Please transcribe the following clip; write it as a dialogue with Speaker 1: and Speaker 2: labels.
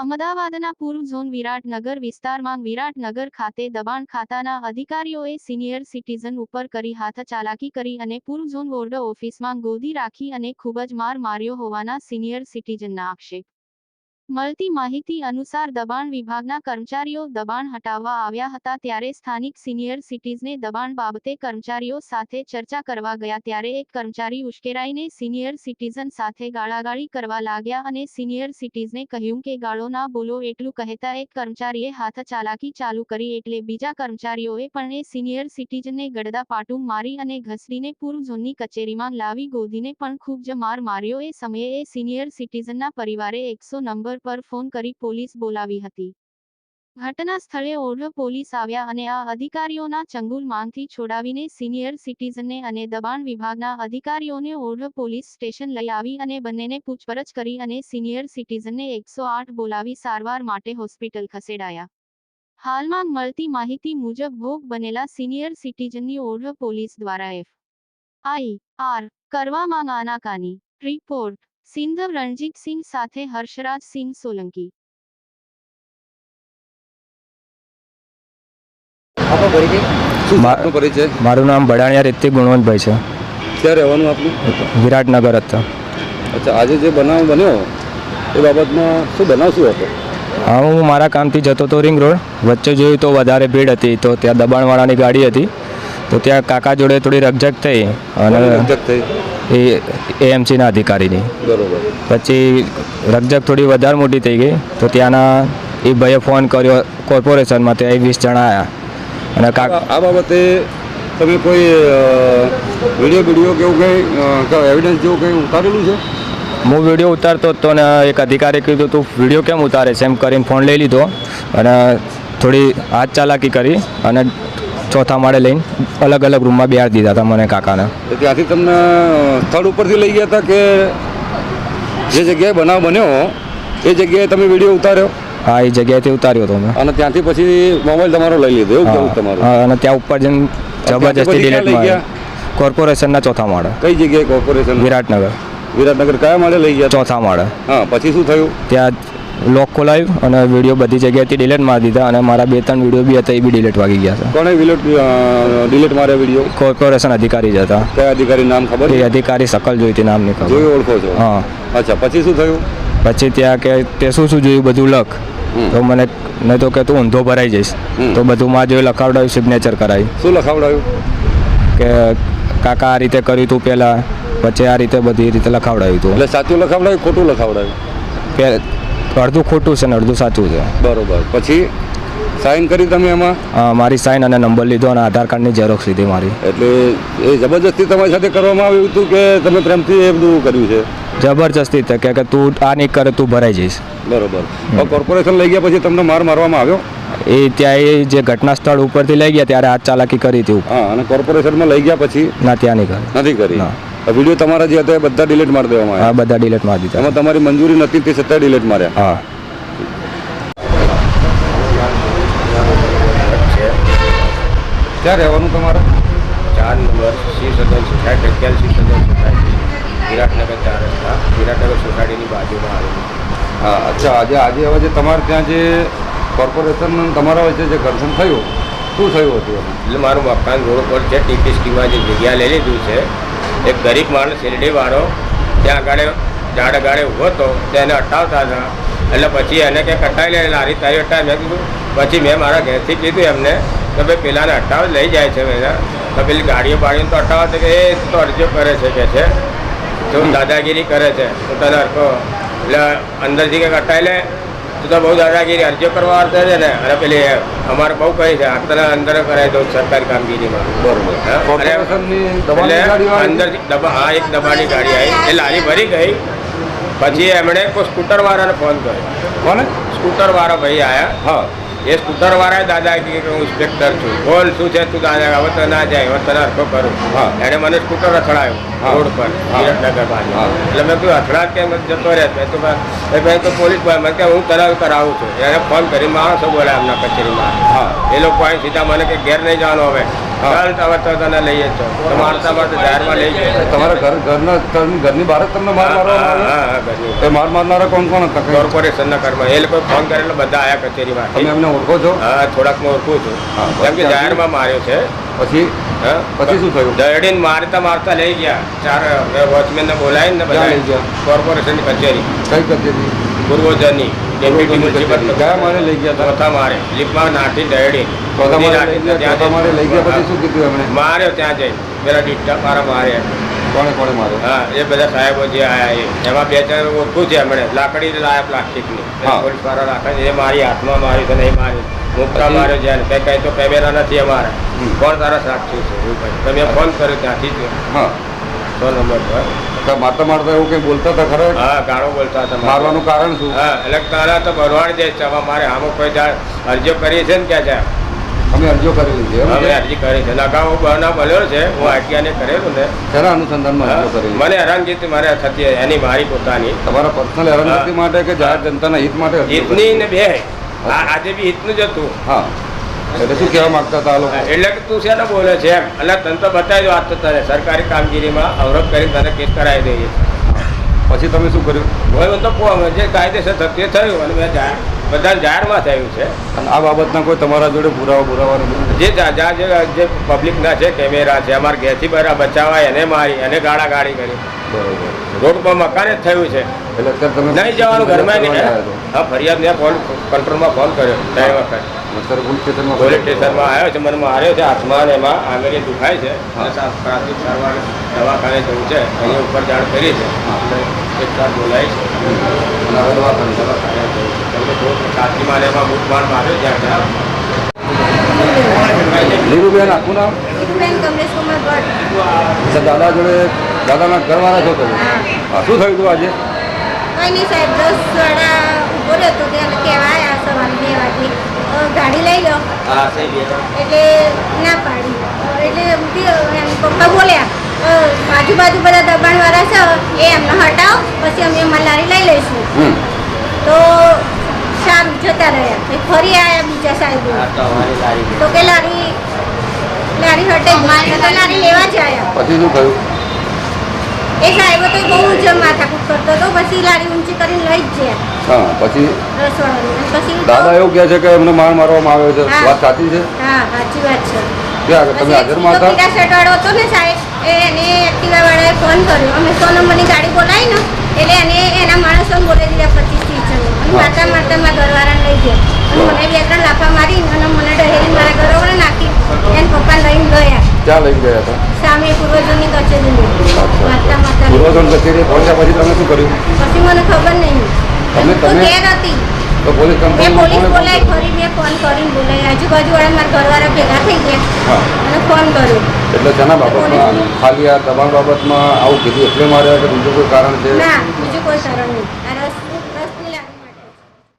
Speaker 1: અમદાવાદના પૂર્વ ઝોન વિરાટનગર વિસ્તારમાં વિરાટનગર ખાતે દબાણ ખાતાના અધિકારીઓએ સિનિયર સિટીઝન ઉપર કરી હાથચાલાકી કરી અને પૂર્વ ઝોન વોર્ડ ઓફિસમાં ગોદી રાખી અને ખૂબ જ માર માર્યો હોવાના સિનિયર સિટીઝનના આક્ષેપ. મળતી માહિતી અનુસાર દબાણ વિભાગના કર્મચારીઓ દબાણ હટાવવા આવ્યા હતા ત્યારે સ્થાનિક સિનિયર સિટીઝને દબાણ બાબતે કર્મચારીઓ સાથે ચર્ચા કરવા ગયા ત્યારે એક કર્મચારી ઉશ્કેરાઈને સિનિયર સિટીઝન સાથે ગાળાગાળી કરવા લાગ્યા અને સિનિયર સિટીઝને કહ્યું કે ગાળો ના બોલો એટલું કહેતા એક કર્મચારીએ હાથચાલાકી ચાલુ કરી એટલે બીજા કર્મચારીઓએ પણ એ સિનિયર સિટીઝનને ગડદાપાટું મારી અને ઘસડીને પૂર્વ ઝોનની કચેરીમાં લાવી ગોદીને પણ ખૂબ જ માર માર્યો. એ સમયે સિનિયર સિટીઝનના પરિવારે 100 નંબર પર ફોન કરી પોલીસ બોલાવી હતી. ઘટના સ્થળે ઓઢવ પોલીસ આવ્યા અને આ અધિકારીઓના ચંગુલ માંગથી છોડાવીને સિનિયર સિટીઝનને અને દબાણ વિભાગના અધિકારીઓને ઓઢવ પોલીસ સ્ટેશન લઈ આવી અને બંનેને પૂછપરછ કરી અને સિનિયર સિટીઝનને 108 બોલાવી સારવાર માટે હોસ્પિટલ ખસેડાયા. હાલમાં મળતી માહિતી મુજબ ભોગ બનેલા સિનિયર સિટીઝનની ઓઢવ પોલીસ દ્વારા FIR કરવામાં આનાકાની. રિપોર્ટ સિંધવ રણજીતસિંહ સાથે હર્ષરાજસિંહ સોલંકી.
Speaker 2: મારું નામ બડાણિયા રિતિક ગુણવંતભાઈ છે.
Speaker 3: ક્યાં રહેવાનું આપનું?
Speaker 2: વિરાટનગર હતા.
Speaker 3: અચ્છા, આજે જે બનાવ બન્યો એ બાબતમાં શું બનાવ શું હતો?
Speaker 2: હા, હું મારા કામથી જતો હતો રિંગ રોડ. વચ્ચે જોયું તો વધારે ભીડ હતી તો ત્યાં દબાણવાળાની ગાડી હતી તો ત્યાં કાકા જોડે થોડી રકઝક થઈ અને એ AMCના અધિકારીની.
Speaker 3: બરોબર.
Speaker 2: પછી રકઝક થોડી વધારે મોટી થઈ ગઈ તો ત્યાંના એ ભાઈએ ફોન કર્યો કોર્પોરેશનમાં. ત્યાં 20 જણા આવ્યા અને
Speaker 3: આ બાબતે તમે કોઈ વિડીયો કેવું કંઈ એવિડન્સ જેવું કંઈ ઉતારેલું છે?
Speaker 2: હું વિડીયો ઉતારતો હતો ને એક અધિકારી કીધું તું વિડીયો કેમ ઉતારે છે એમ કરીને ફોન લઈ લીધો અને થોડી હાથ ચાલાકી કરી અને ચોથા માળે લઈને અલગ અલગ રૂમમાં બેહાડી દીધા હતા મને કાકાને.
Speaker 3: ત્યાંથી તમને સ્થળ ઉપરથી લઈ ગયા હતા કે જે જગ્યાએ બનાવ બન્યો એ જગ્યાએ તમે વિડીયો ઉતાર્યો?
Speaker 2: હા, એ જગ્યાએથી ઉતાર્યો હતો મેં.
Speaker 3: અને ત્યાંથી પછી મોબાઈલ તમારો લઈ લીધો એવું કેવું તમારું?
Speaker 2: હા, અને ત્યાં ઉપર જઈને જબરજસ્તી ડિલીટ માર્યા. કોર્પોરેશનના ચોથા માળે.
Speaker 3: કઈ જગ્યાએ કોર્પોરેશન?
Speaker 2: વિરાટનગર.
Speaker 3: વિરાટનગર કયા માળે લઈ ગયા?
Speaker 2: ચોથા માળે.
Speaker 3: હા, પછી શું થયું?
Speaker 2: ત્યાં લોક ખોલાવ્યું અને વિડીયો બધી જગ્યાએથી ડિલીટ મારી દીધા અને મારા 2-3 વિડીયો બી હતા એ બી ડિલીટ વાગી ગયા છે.
Speaker 3: કોણે ડિલીટ માર્યા વિડીયો?
Speaker 2: કોર્પોરેશન અધિકારી જ હતા.
Speaker 3: કયા અધિકારી નામ ખબર?
Speaker 2: એ અધિકારી શકલ જોઈ હતી, નામ નહીં ખબર.
Speaker 3: જોઈ ઓળખો છો? હા. અચ્છા, પછી શું થયું?
Speaker 2: પછી ત્યાં કે તે શું જોયું બધું લખ તો મને નહીં તો કે તું ઊંધો ભરાઈ જઈશ તો બધું માં જોઈ લખાવડાવ્યું, સિગ્નેચર કરાવી.
Speaker 3: શું લખાવડાવ્યું?
Speaker 2: કે કાકા આ રીતે કર્યું તું પહેલાં, પછી આ રીતે બધી રીતે લખાવડાવ્યું હતું.
Speaker 3: એટલે સાચું લખાવડાવ્યું ખોટું લખાવડાવ્યું?
Speaker 2: કે અડધું ખોટું છે ને અડધું સાચું છે.
Speaker 3: બરોબર. પછી સાઇન કરી તમે એમાં?
Speaker 2: મારી સાઇન અને નંબર લીધો અને આધાર કાર્ડની ઝેરોક્ષ લીધી મારી.
Speaker 3: એટલે એ જબરજસ્તી તમારી સાથે કરવામાં આવ્યું હતું કે તમે પ્રેમથી એ બધું કર્યું છે?
Speaker 2: જબરજસ્તી કે તું આ નહીં કરે તું ભરાઈ જઈશ.
Speaker 3: બરોબર. કોર્પોરેશન લઈ ગયા પછી તમને માર મારવામાં આવ્યો?
Speaker 2: એ ત્યાં એ જે ઘટના સ્થળ ઉપરથી લઈ ગયા ત્યારે હાથ ચાલાકી કરી હતી.
Speaker 3: હા, અને કોર્પોરેશનમાં લઈ ગયા પછી?
Speaker 2: ના, ત્યાં નહીં કરી.
Speaker 3: નથી કરી. વિડીયો તમારા જે હતા એ બધા ડિલીટ મારી દેવામાં આવ્યા?
Speaker 2: હા, બધા ડિલીટ મારી દીધા.
Speaker 3: એમાં તમારી મંજૂરી નથી તે છતાં ડિલીટ માર્યા?
Speaker 2: હા.
Speaker 3: ક્યાં રહેવાનું તમારે?
Speaker 4: 4 નંબર સી સદન સોસાયટી, 11 સી સદન સોસાયટી, વિરાટનગર 4 રસ્તા, વિરાટનગર સોસાયટીની બાજુમાં આવેલું.
Speaker 3: હા. અચ્છા, આજે હવે જે તમારે ત્યાં જે કોર્પોરેશન તમારા વચ્ચે જે ઘર્ષણ થયું શું થયું હતું?
Speaker 4: એટલે મારું મકાન રોડ પર છે, ટીપી સ્કીમમાં જે જગ્યા લઈ લીધું છે, એક ગરીબ માણસ શેરડીવાળો ત્યાં આગળ ઝાડ ગાળે ઊભો હતો તેને અટાવતા હતા. એટલે પછી એને કંઈક અટાવી લે લારી તારી અટાવી. મેં કીધું પછી મેં મારા ઘરેથી જ લીધું એમને કે ભાઈ પેલાને અટાવ લઈ જાય છે પહેલાં તો પેલી ગાડીઓ બાળીને તો અટાવવા કે એ તો અરજીઓ કરે છે કે છે તો દાદાગીરી કરે છે તો તને અરકો એટલે અંદરથી કંઈક અટાવી લે તો બહુ દાદાગીરી અરજીઓ કરવા આવતા છે ને. અને પેલી અમારે બહુ કહી છે આ તને અંદર કરાવી દઉં સરકારી કામગીરીમાં.
Speaker 3: બરોબર.
Speaker 4: અંદરથી હા, એક દબાની ગાડી આવી એ લારી ભરી ગઈ. પછી એમણે કોઈ સ્કૂટરવાળાને ફોન કર્યો.
Speaker 3: કોને?
Speaker 4: સ્કૂટરવાળા ભાઈ આવ્યા.
Speaker 3: હા.
Speaker 4: એ સ્કૂટરવાળાએ દાદા કે હું ઇન્સ્પેક્ટર છું, બોલ શું છે તું દાદા, હવે તો ના જાય, હવે તને હરખો કરું.
Speaker 3: હા.
Speaker 4: એણે મને સ્કૂટર અથડાયું રોડ પર વિરાટનગર બાજુ. એટલે મેં કહ્યું અથડાત કેમ જતો રહે? મેં તો ભાઈ તો પોલીસ ભાઈ મને કે હું તને કરાવું છું. એને ફોન કરી માણસો બોલ્યા એમના કચેરીમાં. હા. એ લોકો અહીં સીધા મને કે ઘેર નહીં જવાનું હવે
Speaker 3: હા.
Speaker 4: ચાલ હવે તો તને લઈએ જ છો તો મારતા મારતા જાહેરમાં લઈ ગયો
Speaker 3: તમારા ઘરની બહાર જ તમને માર મારવામાં
Speaker 4: હા
Speaker 3: આવ્યો?
Speaker 4: હા ઘરની
Speaker 3: એ માર મારનારા કોણ કોણ હતા કંઈ?
Speaker 4: કોર્પોરેશનના કર્મચારી એ લોકો ફોન કરેલો બધા આયા કચેરીમાં
Speaker 3: તમે એમને ઓળખો છો?
Speaker 4: હા થોડાકમાં ઓળખું છું
Speaker 3: હા,
Speaker 4: કેમ કે
Speaker 3: પછી
Speaker 4: જાહેરમાં માર્યો છે
Speaker 3: પછી
Speaker 4: હા
Speaker 3: પછી શું થયું?
Speaker 4: દરડીને મારતા મારતા લઈ ગયા 4 વોચમેનને બોલાવીને
Speaker 3: ક્યાં લઈ
Speaker 4: બધા
Speaker 3: ગયા?
Speaker 4: કોર્પોરેશનની કચેરી
Speaker 3: કઈ કચેરી?
Speaker 4: પૂર્વજની ડેપ્યુટી મ્યુનિસિપલ
Speaker 3: કયા મારે લઈ ગયા હતા?
Speaker 4: ચોથા મારે લીપમાં નાઠી દરડી
Speaker 3: ચોથા માળે લઈ ગયા? ચોથા માળે લઈ ગયા પછી શું કીધું એમણે?
Speaker 4: માર્યો ત્યાં જઈ પેલા ડીટા મારા માર્યા
Speaker 3: કોણે કોણે માર્યો?
Speaker 4: હા એ બધા સાહેબો જે આયા એ એમાં 2-4 ઓળખું છે એમણે લાકડી લાયા પ્લાસ્ટિકની
Speaker 3: હા.
Speaker 4: પોલીસ વાળા રાખે છે એ મારી હાથમાં મારી તો નહીં મારી મુક્કા
Speaker 3: પછી?
Speaker 4: માર્યો જ્યાં કઈ તો કેમેરા નથી અમારા
Speaker 3: હમ.
Speaker 4: કોણ તારા સાક્ષી છે એવું કહ્યું. તમે ફોન કર્યો ત્યાંથી જ
Speaker 3: હા
Speaker 4: 100 નંબર પર
Speaker 3: તો મારતા મારતા એવું કંઈ બોલતા હતા ખરા?
Speaker 4: હા ગાળો બોલતા હતા
Speaker 3: મારવાનું કારણ શું?
Speaker 4: હા એટલે તારા તો ભરવાડ જાય છે હવે મારે આમાં કોઈ અરજીઓ કરી છે ને ક્યાં છે
Speaker 3: અમે અરજીઓ કરેલી છે એમ?
Speaker 4: હવે અરજી કરી છે લગાવો બનાવ બન્યો છે હું આઈટીઆઈને કરેલું ને
Speaker 3: શેના અનુસંધાનમાં
Speaker 4: હા,
Speaker 3: અરજીઓ કરેલી?
Speaker 4: મને હેરાનગતિ મારે થતી એની મારી પોતાની
Speaker 3: તમારા પર્સનલ હેરાનગતિ માટે કે જાહેર જનતાના હિત માટે અરજીઓ
Speaker 4: હિતની
Speaker 3: કરેલી?
Speaker 4: ને બે આજે બી હિતનું જ હતું
Speaker 3: હા એટલે શું કહેવા માંગતા હતા આ લોકો?
Speaker 4: એટલે કે તું શેને બોલે છે એમ એટલે તને તો બતાવી દો આજ તો તને સરકારી કામગીરીમાં અવરોધ કરીને તને કેસ કરાવી દઈએ
Speaker 3: પછી તમે શું કર્યું?
Speaker 4: હવે હું તો જે કાયદેસર થતું એ થયું અને મેં બધા જાહેરમાં થયું છે
Speaker 3: અને આ બાબતના કોઈ તમારા જોડે પુરાવાનો નથી?
Speaker 4: જે પબ્લિકના છે કેમેરા છે અમારા ઘેરથી બચાવાય એને મારી એને ગાળાગાળી કરી
Speaker 3: બરોબર.
Speaker 4: રોડ પર મકાને જ થયું છે
Speaker 3: એટલે અત્યારે તમે
Speaker 4: નહીં જવાનું ઘરમાં નહીં.
Speaker 3: ફરિયાદ કરવા આવ્યા
Speaker 4: હા ફરિયાદ મેં ફોન કંટ્રોલમાં ફોન કર્યો 3 વખત
Speaker 3: છો? અત્યારે પોલીસ સ્ટેશનમાં
Speaker 4: પોલીસ સ્ટેશનમાં આવ્યો છે મને માર્યો છે હાથમાં અને એમાં આંગળી દુખાય છે
Speaker 3: હા.
Speaker 4: અને પ્રાથમિક સારવાર દવાખાને જવું છે અહીંયા ઉપર જાણ કરી છે
Speaker 3: હા.
Speaker 4: એટલે એક વાર બોલાય છે
Speaker 3: અને હવે દવાખાને.
Speaker 4: દવાખાને જવું છે કેમ કે જો કાચીમાં ને એમાં બૂટમાર માર્યો જ્યાં ત્યાં
Speaker 3: નીરુબેન આખું નામ?
Speaker 5: બેન કમલેશ કુમાર ભટ્ટ.
Speaker 3: અચ્છા દાદા જોડે દાદાના ઘરવાળા છો તમે?
Speaker 5: હા.
Speaker 3: હા શું થયું હતું આજે?
Speaker 5: કંઈ નહીં સાહેબ 10 વાળા ઊભો રહ્યો હતો ત્યાં કહેવા આવ્યા સવારે 2 વાગે ગાડી લઈ લો એટલે ના પાડી એટલે એમ પપ્પા બોલ્યા આજુબાજુ બધા દબાણવાળા છે એ એમને હટાવો પછી અમે અમારી લારી લઈ લઈશું
Speaker 3: હમ
Speaker 5: તો સારું જતા રહ્યા પછી ફરી આવ્યા બીજા સાહેબો તો કે લારી હટે જ તો લારી લેવા જ આવ્યા
Speaker 3: પછી શું થયું?
Speaker 5: એ સાહેબો તો બહુ જ માથાકૂટ કરતો હતો પછી લારી ઊંચી કરીને લઈ જ ગયા
Speaker 3: હા પછી
Speaker 5: રસવાડાની પછી તો-
Speaker 3: દાદા એવું કહે છે કે એમને માર મારવામાં આવ્યો છે
Speaker 5: હા.
Speaker 3: વાત સાચી છે?
Speaker 5: હા સાચી વાત છે
Speaker 3: ક્યાં આગળ? તમે હાજરમાં હતા?
Speaker 5: પીડા શર્ટવાળો હતો ને સાહેબ એને એક્ટિવા વાળાએ ફોન કર્યો અમે 100 નંબરની ગાડી બોલાવી ને એટલે એને એના માણસોને બોલાવી દીધા 25-30 જણ અને
Speaker 3: હા.
Speaker 5: મારતા મારતા મારા ઘરવાળાને લઈ ગયા અને મને 2-3 લાફા મારી અને મને ડહેરી મારા ઘરવાળા નાખી એને પપ્પા લઈને ગયા
Speaker 3: ક્યાં લઈ ગયા હતા?
Speaker 5: સામે પૂર્વજોની કચેરી મારતા મારતા લઈ ગયા.
Speaker 3: પૂર્વજન કચેરી પહોંચ્યા પછી તમે શું કર્યું?
Speaker 5: પછી મને ખબર નહીં
Speaker 3: તમે-
Speaker 5: તો
Speaker 3: તમે-
Speaker 5: ઘેર હતી
Speaker 3: તો પોલીસ
Speaker 5: મેં
Speaker 3: કંપનીમાં
Speaker 5: પોલીસ
Speaker 3: કોને ફોન
Speaker 5: બોલાવી
Speaker 3: કર્યો?
Speaker 5: ફરી મેં ફોન કરીને બોલાવી આજુબાજુ વાળા મારા ઘરવાળા ભેગા થઈ ગયા
Speaker 3: હા
Speaker 5: અને ફોન કર્યો
Speaker 3: એટલે શેના બાબતમાં? ખાલી આ દબાણ બાબતમાં આવું કીધું એટલે મારે કે બીજું કોઈ કારણ છે?
Speaker 5: ના બીજું કોઈ કારણ નહીં આ